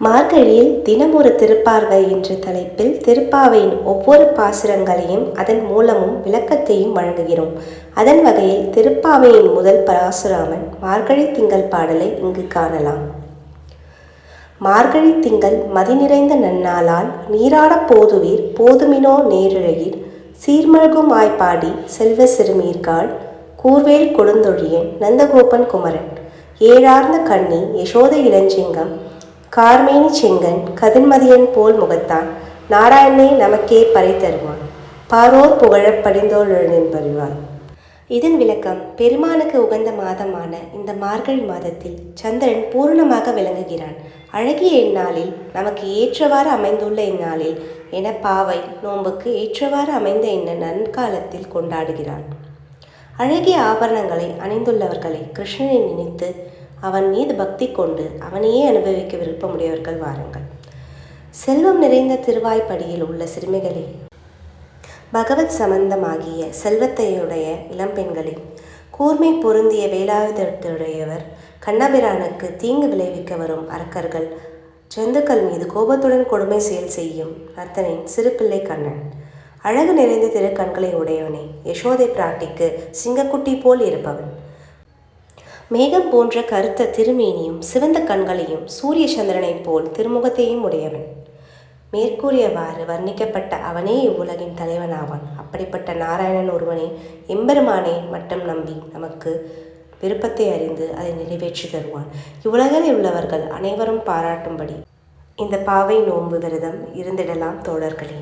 மார்கழியில் தினமொரு திருப்பார்வை என்ற தலைப்பில் திருப்பாவையின் ஒவ்வொரு பாசுரங்களையும் அதன் மூலமும் விளக்கத்தையும் வழங்குகிறோம். அதன் வகையில் திருப்பாவையின் முதல் பாசுராமன் மார்கழி திங்கள் பாடலை இங்கு காணலாம். மார்கழி திங்கள் மதி நிறைந்த நன்னாளால் நீராடப் போதுவீர் போதுமினோ நேரிழையீர் சீர்மல்கும் ஆய்ப்பாடி செல்வ சிறுமீர்காள் கூர்வேல் கொடுந்தொழியன் நந்தகோபன் குமரன் ஏழார்ந்த கண்ணி யசோதை இளஞ்சிங்கம் கார்மேனி செங்கன் கதிர்மதியன் போல் முகத்தான் நாராயணனே நமக்கே பறை தருவான் பாரோர் புகழப் படிந்தோழென்பறிவார். இதன் விளக்கம்: பெருமானுக்கு உகந்த மாதமான இந்த மார்கழி மாதத்தில் சந்திரன் பூரணமாக விளங்குகிறான். அழகிய இந்நாளில் நமக்கு ஏற்றவாறு அமைந்துள்ள இந்நாளில் என பாவை நோன்புக்கு ஏற்றவாறு அமைந்த இந்த நன்காலத்தில் கொண்டாடுகிறான். அழகிய ஆபரணங்களை அணிந்துள்ளவர்களை கிருஷ்ணனை நினைத்து அவன் மீது பக்தி கொண்டு அவனையே அனுபவிக்க விருப்பமுடையவர்கள் வாருங்கள். செல்வம் நிறைந்த திருவாய்ப்படியில் உள்ள சிறுமிகளே, பகவத் சம்பந்தமாகிய செல்வத்தையுடைய இளம்பெண்களே, கூர்மை பொருந்திய வேலாயுதத்துடையவர், கண்ணபிரானுக்கு தீங்கு விளைவிக்க வரும் அரக்கர்கள், ஜந்துக்கள் மீது கோபத்துடன் கொடுமை செயல் செய்யும் நர்த்தனின் சிறு பிள்ளை கண்ணன், அழகு நிறைந்த திருக்கண்களை உடையவனே, யசோதை பிராட்டிக்கு சிங்கக்குட்டி போல் இருப்பவன், மேகம் போன்ற கருத்த திருமேனியும் சிவந்த கண்களையும் சூரிய சந்திரனைப் போல் திருமுகத்தையும் உடையவன், மேற்கூறியவாறு வர்ணிக்கப்பட்ட அவனே இவ்வுலகின் தலைவனாவான். அப்படிப்பட்ட நாராயணன் ஒருவனே எம்பெருமானே மட்டும் நம்பி நமக்கு விருப்பத்தை அறிந்து அதை நிறைவேற்றி தருவான். இவ்வுலகில் உள்ளவர்கள் அனைவரும் பாராட்டும்படி இந்த பாவை நோன்பு விரதம் இருந்திடலாம் தோழர்களே.